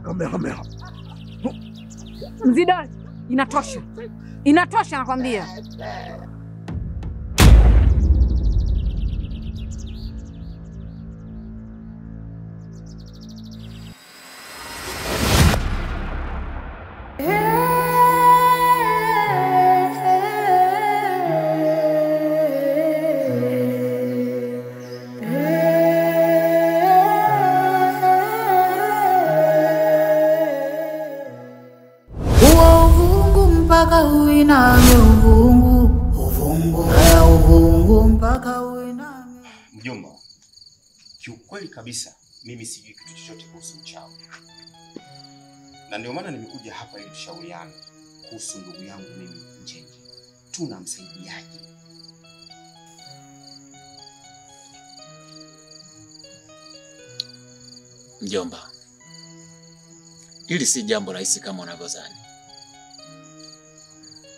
Kamehameha. Mzidori, inatosha. Inatosha nakwambia. Mjomba, kiukweli kabisa mimi sijui kitu chochote kuhusu uchawi. Na ndio maana nimekuja hapa ili tushauriane kuhusu ndugu yangu mimi Njenje. Tunamsaidiaje? Mjomba, hili si jambo rahisi kama unavyodhani.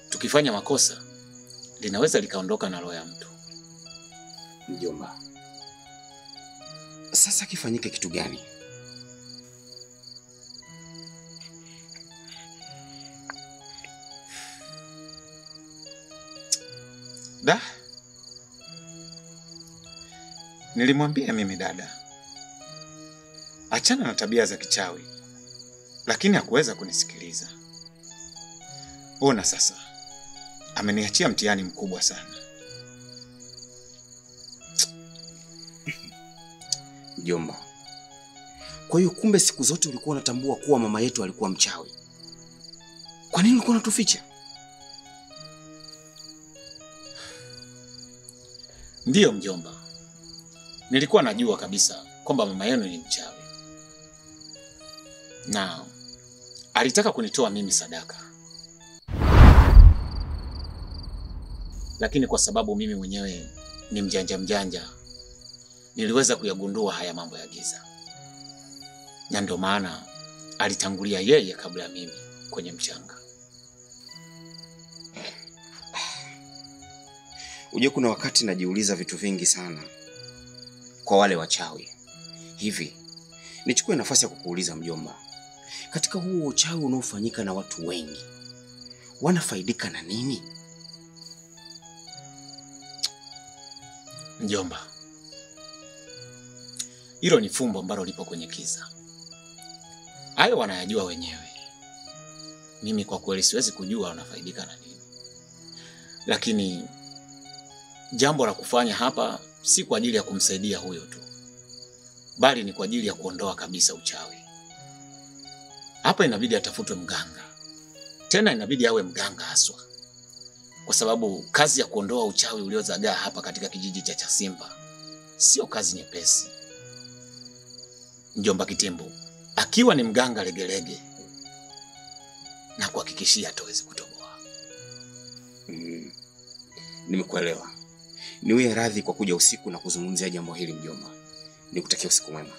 Tukifanya makosa linaweza likaondoka na roho ya mtu. Mjomba, sasa kifanyike kitu gani? Nilimwambia mimi dada achana na tabia za kichawi, lakini hakuweza kunisikiliza. Ona sasa, ameniachia mtihani mkubwa sana. Mjomba, kwa hiyo kumbe siku zote ulikuwa unatambua kuwa mama yetu alikuwa mchawi. Kwa nini ulikuwa unatuficha? Ndiyo mjomba, nilikuwa najua kabisa kwamba mama yenu ni mchawi, na alitaka kunitoa mimi sadaka. Lakini kwa sababu mimi mwenyewe ni mjanja, niliweza kuyagundua haya mambo ya giza. Na ndio maana alitangulia yeye kabla ya mimi kwenye mchanga. Uje kuna wakati najiuliza vitu vingi sana kwa wale wachawi. Hivi, nichukue nafasi ya kukuuliza mjomba. Katika huo uchawi unaofanyika na watu wengi, wanafaidika na nini? Mjomba, hilo ni fumbo ambalo lipo kwenye kiza. Hayo wanayajua wenyewe. Mimi kwa kweli siwezi kujua wanafaidika na nini. Lakini jambo la kufanya hapa si kwa ajili ya kumsaidia huyo tu, bali ni kwa ajili ya kuondoa kabisa uchawi. Hapa inabidi atafutwe mganga. Tena inabidi awe mganga haswa, kwa sababu kazi ya kuondoa uchawi uliozagaa hapa katika kijiji cha Chasimba sio kazi nyepesi. Mjomba Kitembo akiwa ni mganga legelege, na kuhakikishia atawezi kutoboa. Nimekuelewa. Niwe radhi kwa kuja usiku na kuzungumzia jambo hili mjomba. Nikutakia usiku mwema.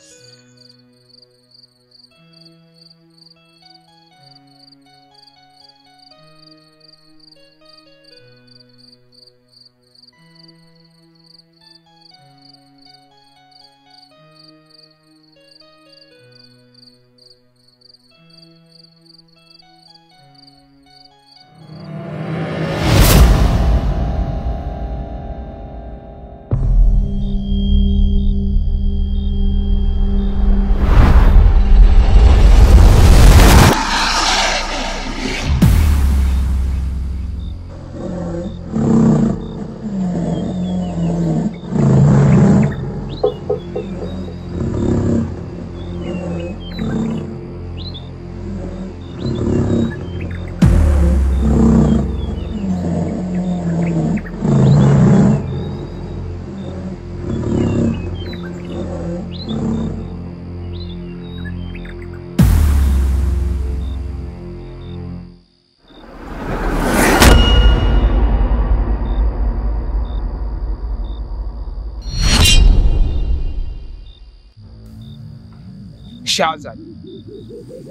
Shazad,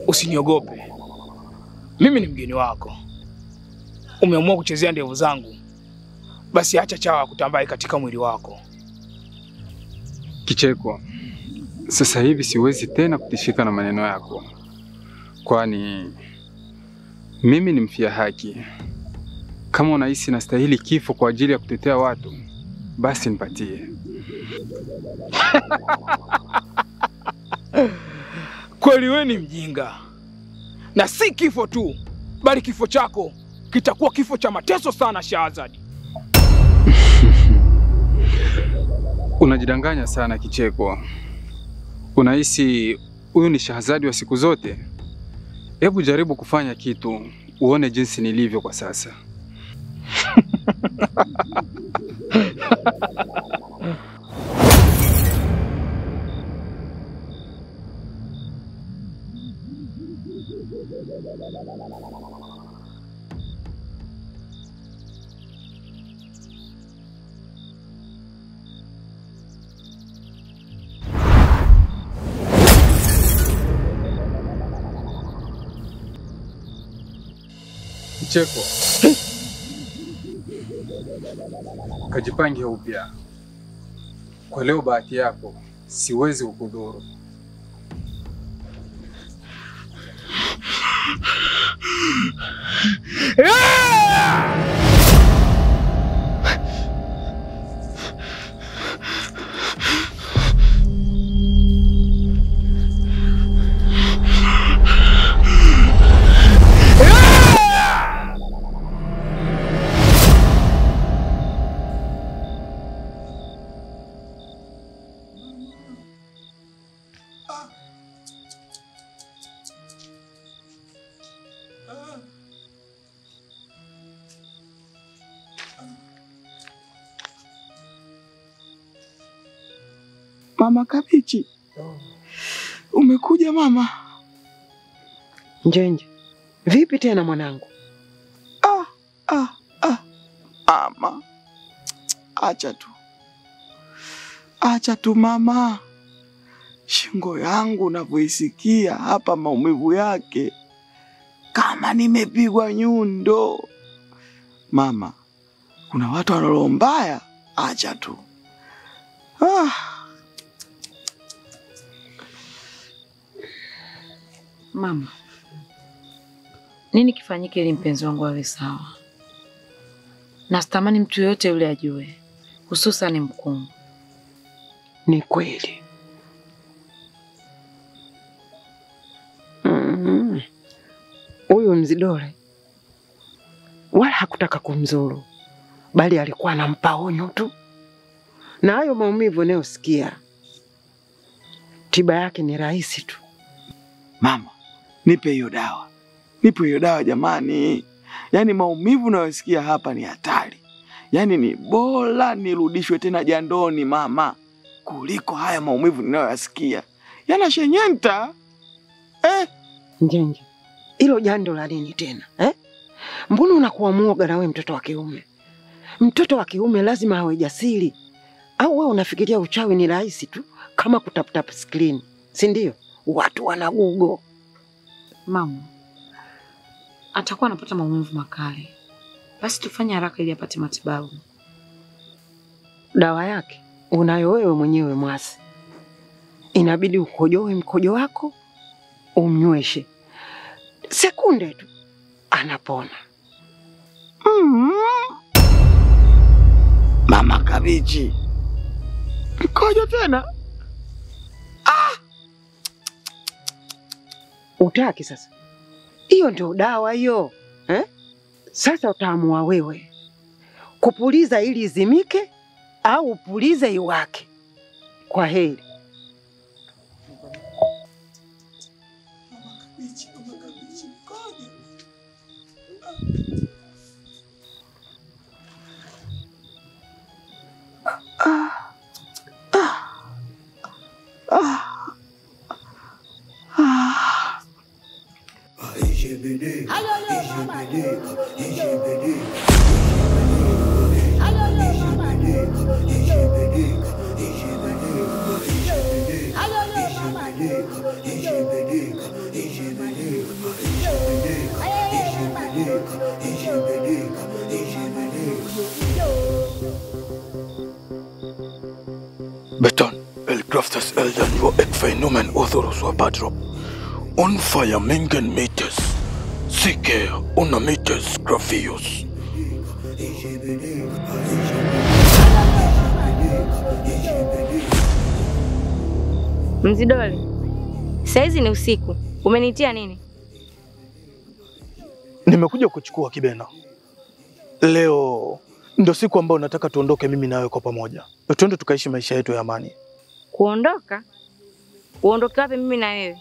usiniogope. Mimi ni mgeni wako. Umeamua kuchezea ndevu zangu, basi acha chawa kutambaye katika mwili wako. Kicheko, Sasa hivi siwezi tena kutishika na maneno yako, kwani mimi ni mfia haki. Kama unahisi nastahili kifo kwa ajili ya kutetea watu, basi nipatie. Kweli wewe ni mjinga, na si kifo tu, bali kifo chako kitakuwa kifo cha mateso sana, Shahrazadi. Unajidanganya sana Kicheko. Unahisi huyu ni Shahrazadi wa siku zote? Hebu jaribu kufanya kitu uone jinsi nilivyo kwa sasa. Kicheko, kajipange upya. Kwa leo bahati yako, siwezi kukudhuru. Mama Kabichi. Umekuja mama? Njenje. Vipi tena mwanangu? Mama. Acha tu mama. Shingo yangu navyoisikia hapa maumivu yake kama nimepigwa nyundo. Mama, kuna watu wana roho mbaya, acha tu. Mama, nini kifanyike ili mpenzi wangu awe sawa? Na sitamani mtu yote yule ajue, hususan mkungu. Ni kweli. Huyu Mzidore wala hakutaka kumzuru, bali alikuwa anampa onyo tu. Na hayo maumivu unayosikia, tiba yake ni rahisi tu. Mama, nipe hiyo dawa. Nipe hiyo dawa jamani. Yaani maumivu unayosikia hapa ni hatari. Yaani ni bora nirudishwe tena jandoni mama, kuliko haya maumivu ninayoyasikia. Yanashenyenta. Njenje, hilo jando la nini tena? Mbona unakuwa muoga na wewe mtoto wa kiume? Mtoto wa kiume lazima awe jasiri. Au wewe unafikiria uchawi ni rahisi tu kama kutap screen, si ndio? Watu wana Google. Mama, atakuwa anapata maumivu makali. Basi tufanye haraka ili apate matibabu. Dawa yake unayo wewe mwenyewe Mwasi. Inabidi ukojoe mkojo wako, umnyweshe. Sekunde tu anapona. Mama Kabichi. Mkojo tena? Utaki sasa? Hiyo ndio dawa hiyo. Sasa utaamua wewe. Kupuliza ili izimike au upulize iwake. Kwa heri. Mama Kabichi, mkojo. Beton, el craftas el daño Phänomen Othoros wa Badrop. On fire Mengen Metes. Sike una Metes Graphios. Mzidole, saizi ni usiku. Umenitia nini? Nimekuja kuchukua Kibena. Leo ndio siku ambayo nataka tuondoke mimi na wewe kwa pamoja. Twende tukaishi maisha yetu ya amani. Kuondoka? Uondoke wapi mimi na wewe?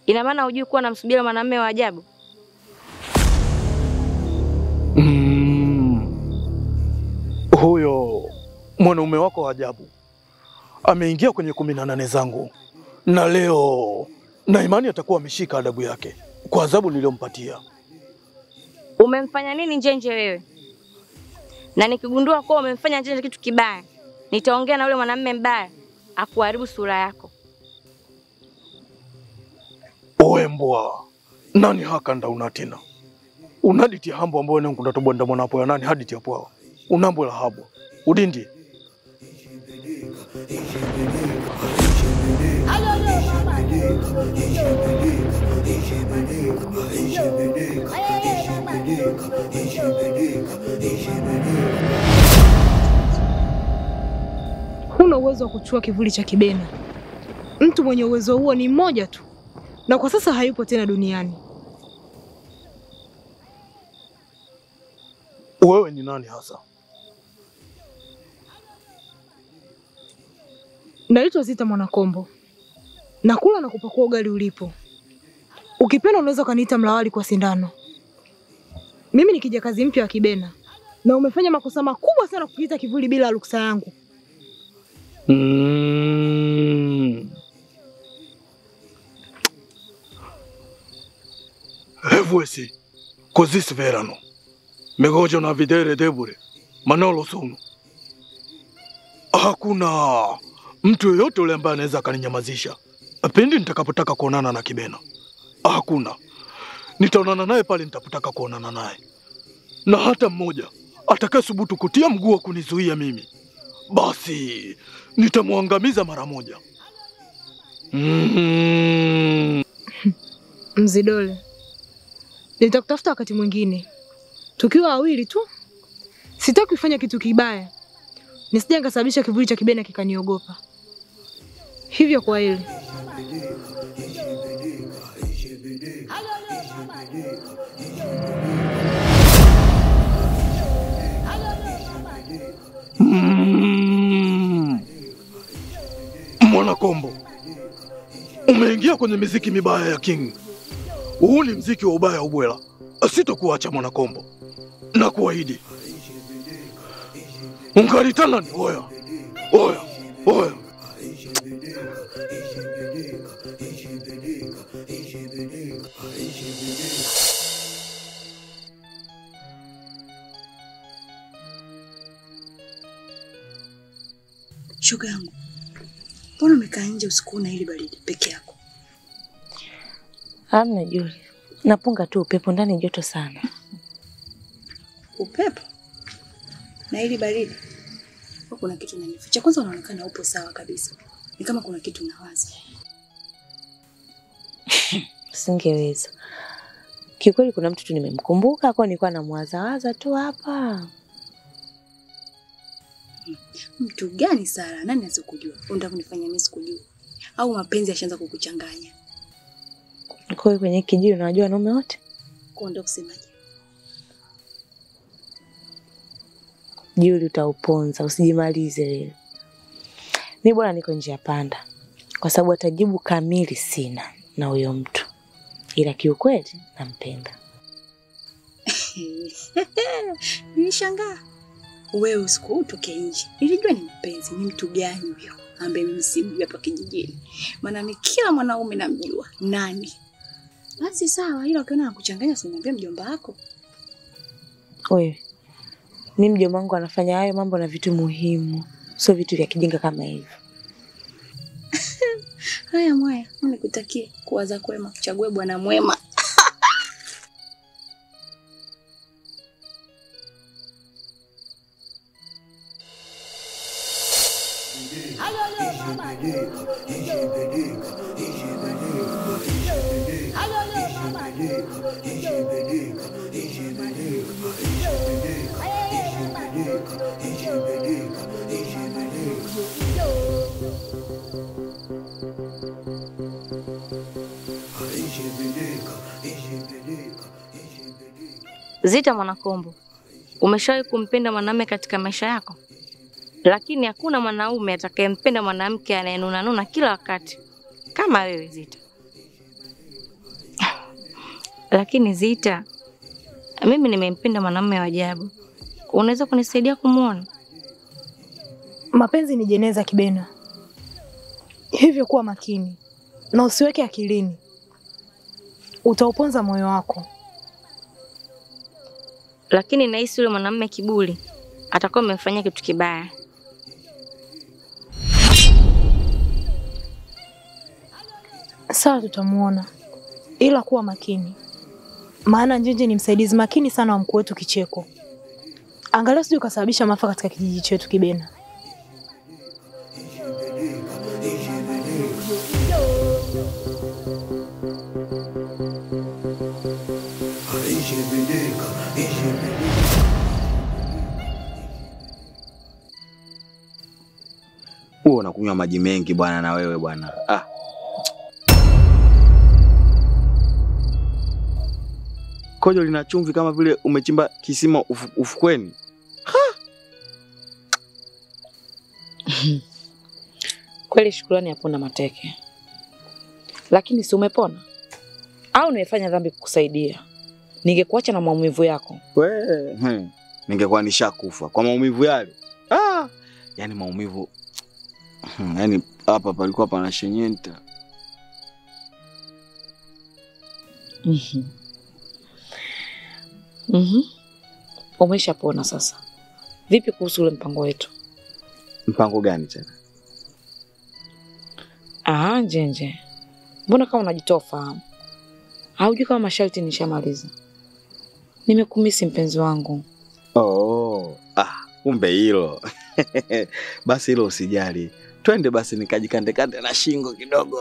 Ina maana hujui kuwa namsubiri mwanamume wa ajabu? Huyo mwanaume wako wa ajabu ameingia kwenye 18 zangu, na leo na imani atakuwa ameshika adabu yake kwa adhabu niliyompatia. Umemfanya nini Njenje wewe? Na nikigundua kuwa umemfanya Njenje kitu kibaya, nitaongea na yule mwanamume mbaya akuharibu sura yako. Oe mbwa, nani hakanda unatina? Unaditi hambo ambayo nengu ndatobonda mwanapo ya nani haditi ya pwao. Unambo la habo. Udindi. Huna uwezo wa kuchukua kivuli cha Kibena. Mtu mwenye uwezo huo ni mmoja tu, na kwa sasa hayupo tena duniani. Wewe ni nani hasa? Naitwa Zita Mwanakombo. Nakula na kupakua ugali ulipo. Ukipenda unaweza kaniita Mlawali kwa sindano. Mimi ni kijakazi mpya wa Kibena, na umefanya makosa makubwa sana kupita kivuli bila ruksa yangu. Hevwesi, kozisi verano. Megojo na videre debure. Manolo sunu. Hakuna mtu yoyote ule ambaye anaweza akaninyamazisha pindi nitakapotaka kuonana na Kibena. Hakuna. Nitaonana naye pale nitapotaka kuonana naye. Na hata mmoja atakayesubutu kutia mguu wa kunizuia mimi, basi nitamwangamiza mara moja. Mzidole, nitakutafuta wakati mwingine. Tukiwa wawili tu. Sitaki kufanya kitu kibaya, nisije nikasababisha kivuli cha Kibena kikaniogopa. Hivyo kwa hili. Mwanakombo, umeingia kwenye miziki mibaya ya King. Huu ni mziki wa ubaya ubwela. Sitokuacha Mwanakombo. Na kuahidi. Ungaritana ni oya. Oya. Oya. Shoga yangu, mbona umekaa nje usiku na hili baridi peke yako? Hamna Juli. Napunga tu upepo, ndani joto sana. Upepo? Na hili baridi? Kuna kitu unanificha. Kwanza unaonekana upo sawa kabisa. Ni kama kuna kitu unawaza. Singeweza. Kikweli kuna mtu tu nimemkumbuka, kwa nilikuwa namwazawaza tu hapa. Mtu gani Sara? Nani asiyokujua? Unataka kunifanya mimi sikujua? Au mapenzi yashaanza kukuchanganya? Kwa hiyo kwenye kijiji unajua wanaume wote? Kwa ndio kusemaje? Juli utauponza, usijimalize wewe. Mimi bwana niko njia panda. Kwa sababu atajibu kamili sina na huyo mtu. Ila kiukweli nampenda. Nilishangaa. Wewe usiku utoke nje. Nilijua ni mpenzi, ni mtu gani huyo ambaye mimi simjui hapa kijijini. Maana ni kila mwanaume namjua. Nani? Basi sawa, ila ukiona anakuchanganya usimwambie mjomba wako. Wewe. Mimi mjomba wangu anafanya hayo mambo na vitu muhimu. Sio vitu vya kijinga kama hivyo. Haya mwaya, nikutakie kuwaza kwema, chague bwana mwema. Hello, mama. Zita Mwanakombo, umeshawahi kumpenda mwanamume katika maisha yako? Lakini hakuna mwanaume atakayempenda mwanamke anayenuna kila wakati kama wewe Zita. Lakini Zita, mimi nimempenda mwanamume wa ajabu. Unaweza kunisaidia kumuona? Mapenzi ni jeneza Kibena, hivyo kuwa makini na usiweke akilini, utauponza moyo wako. Lakini nahisi yule mwanamume kiburi atakuwa amemfanyia kitu kibaya. Sawa, tutamuona, ila kuwa makini, maana Njenje ni msaidizi makini sana wa mkuu wetu Kicheko. Angalia sije ukasababisha maafa katika kijiji chetu Kibena. Wewe unakunywa maji mengi bwana na wewe bwana. Kojo lina chumvi kama vile umechimba kisima ufukweni. Kweli shukrani yapona mateke. Lakini si umepona? Au nimefanya dhambi kukusaidia? Ningekuacha na maumivu yako. Ningekuwa nishakufa kwa maumivu yale. Yaani maumivu. Yaani hapa palikuwa pana shenyenta. Umeshapona sasa. Vipi kuhusu ule mpango wetu? Mpango gani tena? Njenje. Mbona kama unajitoa fahamu? Haujui kama masharti nishamaliza. Nimekumisi mpenzi wangu. Kumbe hilo. Basi hilo usijali. Twende basi nikajikande na shingo kidogo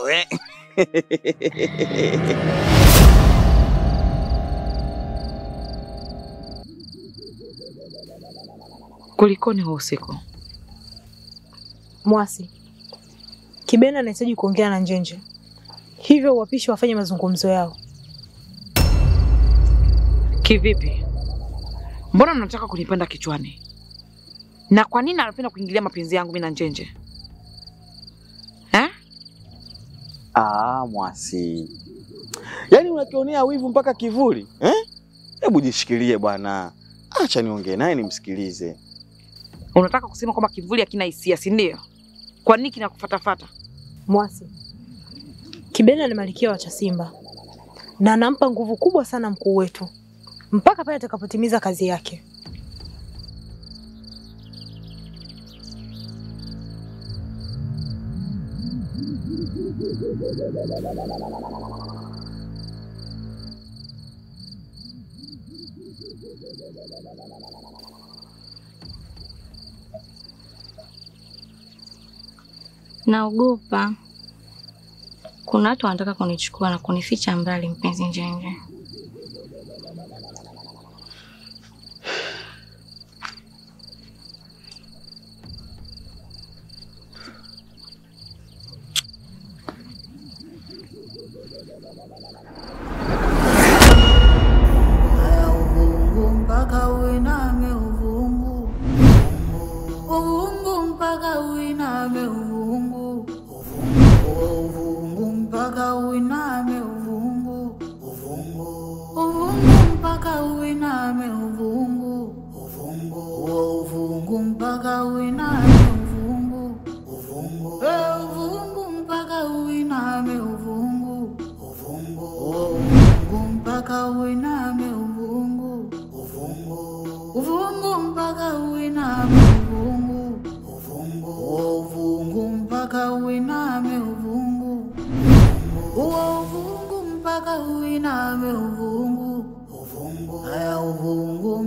Kulikoni huo usiku? Mwasi, Kibena anahitaji kuongea na Njenje. Hivyo uwapishe wafanye mazungumzo yao. Kivipi? Mbona mnataka kunipanda kichwani? Na kwa nini anapenda kuingilia mapenzi yangu mimi na Njenje? Mwasi. Yaani unakionea wivu mpaka kivuli, Hebu jishikilie bwana. Acha niongee naye nimsikilize. Unataka kusema kwamba kivuli hakina hisia, si ndio? Kwa nini kinakufatafata? Mwasi, Kibena ni malkia wa Chasimba na anampa nguvu kubwa sana mkuu wetu mpaka pale atakapotimiza kazi yake. Naogopa. Kuna watu wanataka kunichukua na kunificha mbali mpenzi Njenje.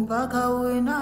mpaka uiname.